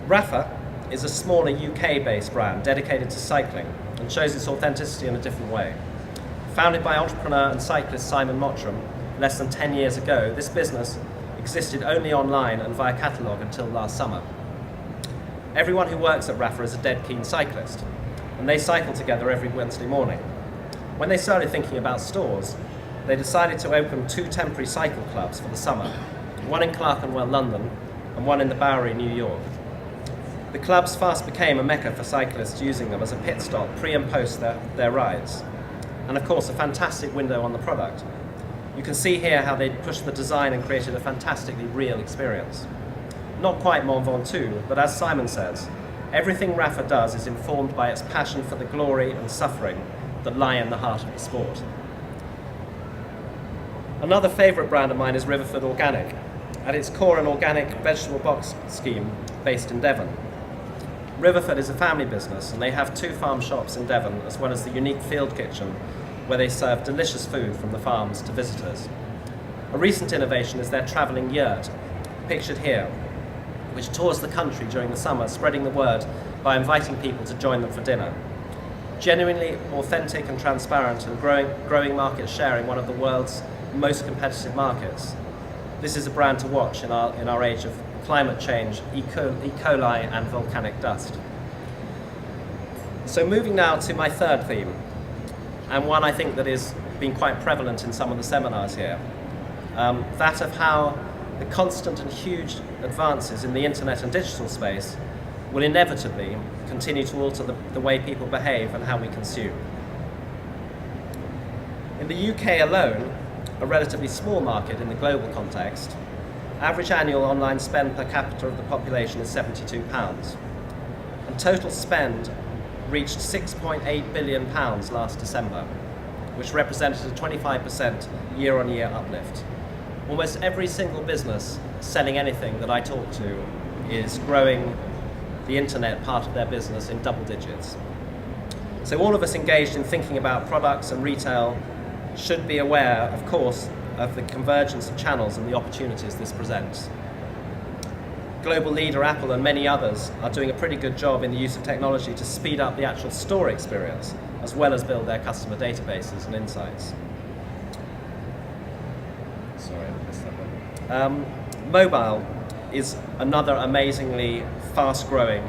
Rafa is a smaller UK-based brand dedicated to cycling and shows its authenticity in a different way. Founded by entrepreneur and cyclist Simon Mottram less than 10 years ago, this business existed only online and via catalogue until last summer. Everyone who works at Rafa is a dead keen cyclist, and they cycle together every Wednesday morning. When they started thinking about stores, they decided to open 2 temporary cycle clubs for the summer, one in Clerkenwell, London, and one in the Bowery, New York. The clubs fast became a mecca for cyclists using them as a pit stop pre and post their rides, and of course a fantastic window on the product. You can see here how they pushed the design and created a fantastically real experience. Not quite Mont Ventoux, but as Simon says, everything Rafa does is informed by its passion for the glory and suffering that lie in the heart of the sport. Another favourite brand of mine is Riverford Organic, at its core an organic vegetable box scheme based in Devon. Riverford is a family business, and they have 2 farm shops in Devon, as well as the unique field kitchen where they serve delicious food from the farms to visitors. A recent innovation is their travelling yurt, pictured here, which tours the country during the summer, spreading the word by inviting people to join them for dinner. Genuinely authentic and transparent, and growing market share in one of the world's most competitive markets. This is a brand to watch in our age of climate change, E. coli and volcanic dust. So moving now to my third theme, and one I think that is been quite prevalent in some of the seminars here, that of how the constant and huge advances in the internet and digital space will inevitably continue to alter the way people behave and how we consume. In the UK alone, a relatively small market in the global context, average annual online spend per capita of the population is £72, and total spend reached £6.8 billion last December, which represented a 25% year-on-year uplift. Almost every single business selling anything that I talk to is growing the internet part of their business in double digits. So all of us engaged in thinking about products and retail should be aware, of course, of the convergence of channels and the opportunities this presents. Global leader Apple and many others are doing a pretty good job in the use of technology to speed up the actual store experience, as well as build their customer databases and insights. Sorry, I missed that one. Mobile is another amazingly fast-growing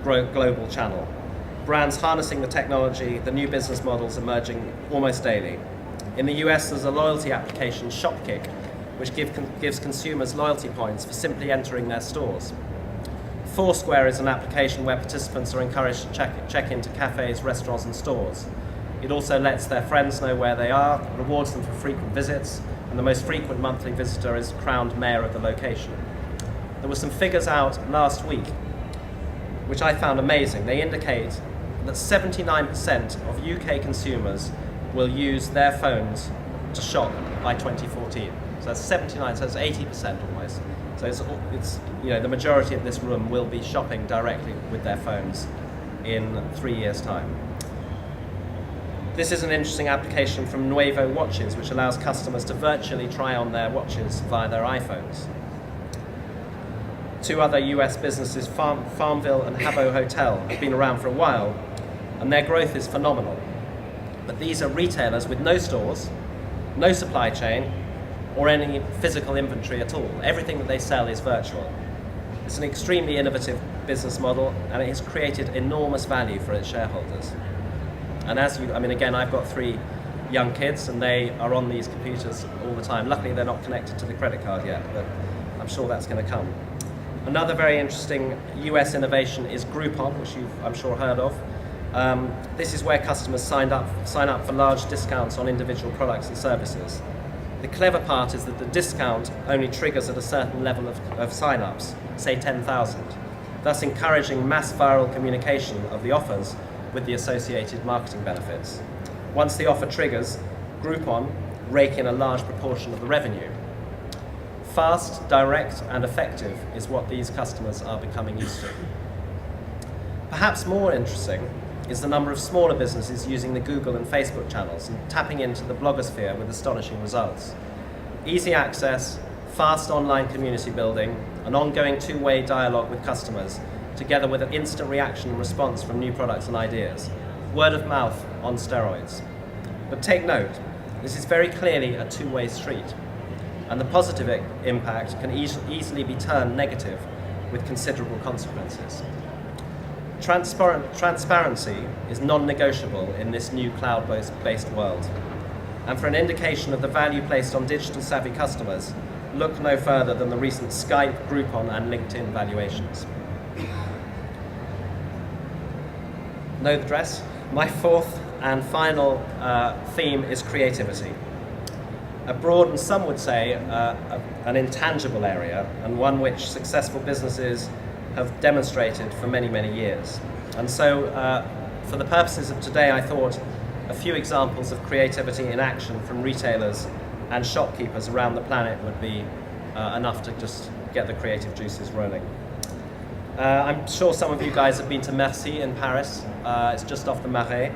global channel. Brands harnessing the technology, the new business models emerging almost daily. In the US, there's a loyalty application, Shopkick, which gives consumers loyalty points for simply entering their stores. Foursquare is an application where participants are encouraged to check into cafes, restaurants and stores. It also lets their friends know where they are, rewards them for frequent visits, and the most frequent monthly visitor is crowned mayor of the location. There were some figures out last week, which I found amazing. They indicate that 79% of UK consumers will use their phones to shop by 2014. So that's 79, so that's 80% almost. So it's the majority of this room will be shopping directly with their phones in 3 years' time. This is an interesting application from Nuevo Watches, which allows customers to virtually try on their watches via their iPhones. 2 other US businesses, Farmville and Habbo Hotel, have been around for a while, and their growth is phenomenal. But these are retailers with no stores, no supply chain, or any physical inventory at all. Everything that they sell is virtual. It's an extremely innovative business model, and it has created enormous value for its shareholders. And again, I've got 3 young kids, and they are on these computers all the time. Luckily, they're not connected to the credit card yet, but I'm sure that's going to come. Another very interesting US innovation is Groupon, which you've, I'm sure, heard of. This is where customers sign up for large discounts on individual products and services. The clever part is that the discount only triggers at a certain level of sign-ups, say 10,000, thus encouraging mass viral communication of the offers with the associated marketing benefits. Once the offer triggers, Groupon rake in a large proportion of the revenue. Fast, direct, and effective is what these customers are becoming used to. Perhaps more interesting is the number of smaller businesses using the Google and Facebook channels and tapping into the blogosphere with astonishing results. Easy access, fast online community building, an ongoing 2-way dialogue with customers together with an instant reaction and response from new products and ideas. Word of mouth on steroids. But take note, this is very clearly a two-way street, and the positive impact can easily be turned negative with considerable consequences. Transparency is non-negotiable in this new cloud-based world. And for an indication of the value placed on digital-savvy customers, look no further than the recent Skype, Groupon, and LinkedIn valuations. Know the dress? My fourth and final theme is creativity. A broad, and some would say, an intangible area, and one which successful businesses have demonstrated for many, many years. And so, for the purposes of today, I thought a few examples of creativity in action from retailers and shopkeepers around the planet would be enough to just get the creative juices rolling. I'm sure some of you guys have been to Merci in Paris. It's just off the Marais.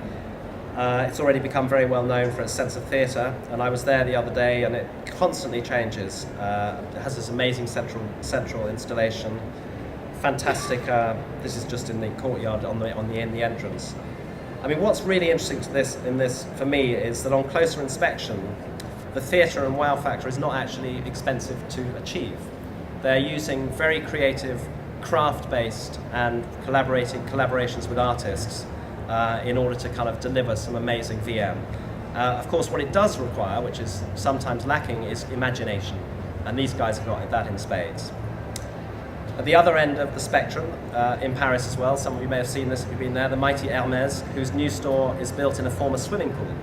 It's already become very well known for its sense of theatre, and I was there the other day, and it constantly changes. It has this amazing central installation. Fantastic. This is just in the courtyard in the entrance. I mean, what's really interesting in this for me is that on closer inspection, the theatre and wow factor is not actually expensive to achieve. They're using very creative, craft-based and collaborations with artists in order to kind of deliver some amazing VM. Of course, what it does require, which is sometimes lacking, is imagination, and these guys have got that in spades. At the other end of the spectrum, in Paris as well, some of you may have seen this if you've been there, the mighty Hermès, whose new store is built in a former swimming pool.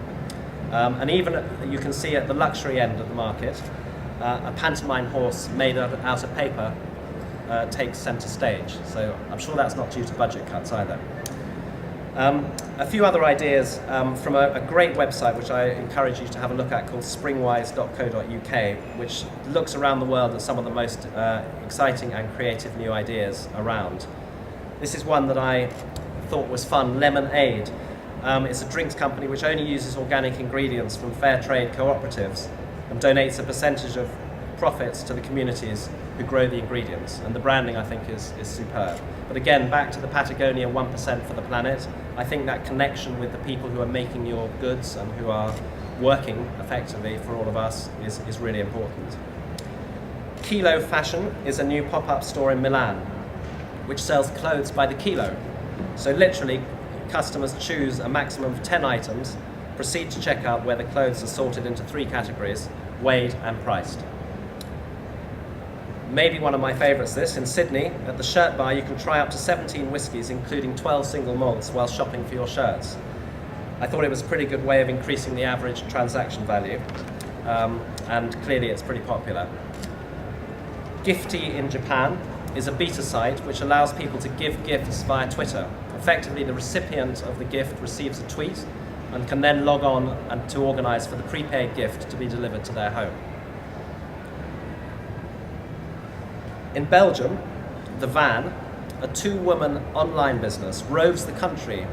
And even you can see at the luxury end of the market, a pantomime horse made out of paper takes centre stage. So I'm sure that's not due to budget cuts either. A few other ideas from a great website which I encourage you to have a look at, called springwise.co.uk, which looks around the world at some of the most exciting and creative new ideas around. This is one that I thought was fun, Lemonade. It's a drinks company which only uses organic ingredients from fair trade cooperatives and donates a percentage of profits to the communities who grow the ingredients, and the branding I think is superb. But again, back to the Patagonia 1% for the planet, I think that connection with the people who are making your goods and who are working effectively for all of us is really important. Kilo Fashion is a new pop-up store in Milan which sells clothes by the kilo. So literally, customers choose a maximum of 10 items, proceed to checkout where the clothes are sorted into 3 categories, weighed and priced. Maybe one of my favourites, this, in Sydney, at the Shirt Bar you can try up to 17 whiskies, including 12 single malts, while shopping for your shirts. I thought it was a pretty good way of increasing the average transaction value, and clearly it's pretty popular. Gifty in Japan is a beta site which allows people to give gifts via Twitter. Effectively, the recipient of the gift receives a tweet and can then log on and to organise for the prepaid gift to be delivered to their home. In Belgium, The Van, a 2-woman online business, roves the country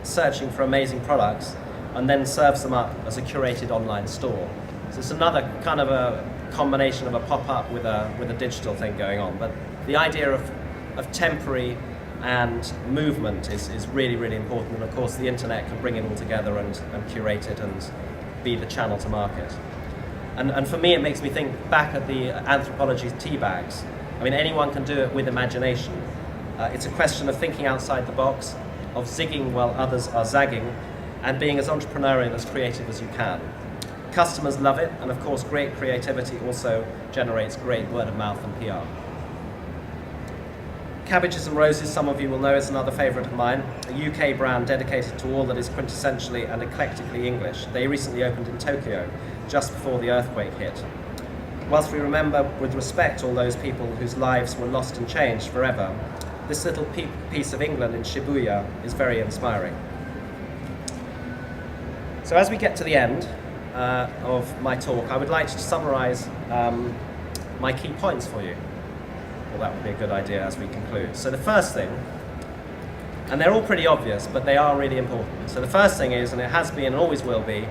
searching for amazing products and then serves them up as a curated online store. So it's another kind of a combination of a pop-up with a digital thing going on. But the idea of temporary and movement is really, really important. And of course, the internet can bring it all together and curate it and be the channel to market. And for me, it makes me think back at the Anthropologie tea bags. I mean, anyone can do it with imagination. It's a question of thinking outside the box, of zigging while others are zagging, and being as entrepreneurial, as creative as you can. Customers love it, and of course, great creativity also generates great word of mouth and PR. Cabbages and Roses, some of you will know, is another favourite of mine, a UK brand dedicated to all that is quintessentially and eclectically English. They recently opened in Tokyo, just before the earthquake hit. Whilst we remember with respect all those people whose lives were lost and changed forever, this little piece of England in Shibuya is very inspiring. So as we get to the end of my talk, I would like to summarise my key points for you. Well, that would be a good idea as we conclude. So the first thing, and they're all pretty obvious, but they are really important. So the first thing is, and it has been and always will be,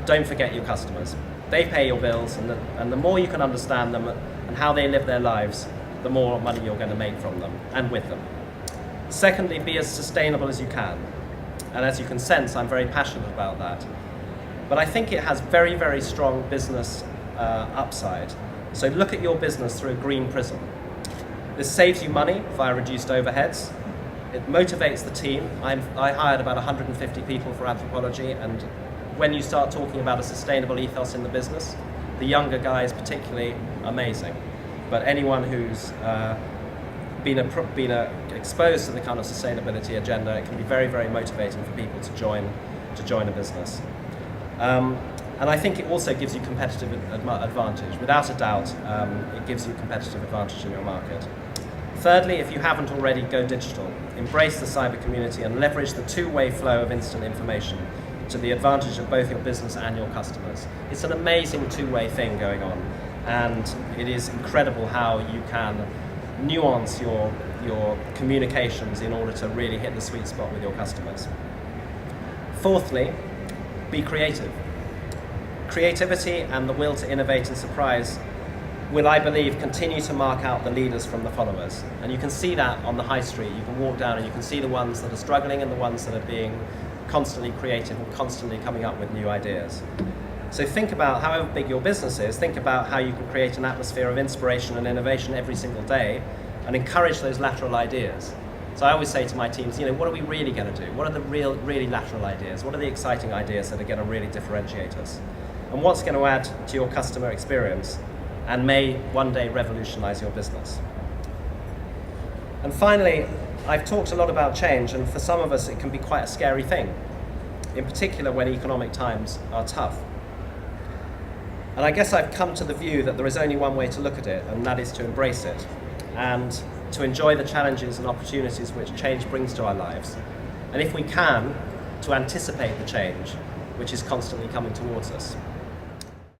don't forget your customers. They pay your bills, and the more you can understand them and how they live their lives, the more money you're going to make from them and with them. Secondly, be as sustainable as you can. And as you can sense, I'm very passionate about that. But I think it has very, very strong business upside. So look at your business through a green prism. This saves you money via reduced overheads. It motivates the team. I hired about 150 people for Anthropologie, and when you start talking about a sustainable ethos in the business, the younger guys particularly, amazing. But anyone who's been exposed to the kind of sustainability agenda, it can be very, very motivating for people to join a business. And I think it also gives you competitive advantage. Without a doubt, it gives you competitive advantage in your market. Thirdly, if you haven't already, go digital. Embrace the cyber community and leverage the two-way flow of instant information to the advantage of both your business and your customers. It's an amazing two-way thing going on, and it is incredible how you can nuance your communications in order to really hit the sweet spot with your customers. Fourthly, be creative. Creativity and the will to innovate and surprise will, I believe, continue to mark out the leaders from the followers. And you can see that on the high street. You can walk down and you can see the ones that are struggling and the ones that are being constantly creative and constantly coming up with new ideas. So think about, however big your business is, think about how you can create an atmosphere of inspiration and innovation every single day and encourage those lateral ideas. So I always say to my teams, what are we really going to do? What are the really lateral ideas? What are the exciting ideas that are going to really differentiate us? And what's going to add to your customer experience and may one day revolutionize your business? And finally, I've talked a lot about change, and for some of us it can be quite a scary thing, in particular when economic times are tough. And I guess I've come to the view that there is only one way to look at it, and that is to embrace it and to enjoy the challenges and opportunities which change brings to our lives. And if we can, to anticipate the change which is constantly coming towards us.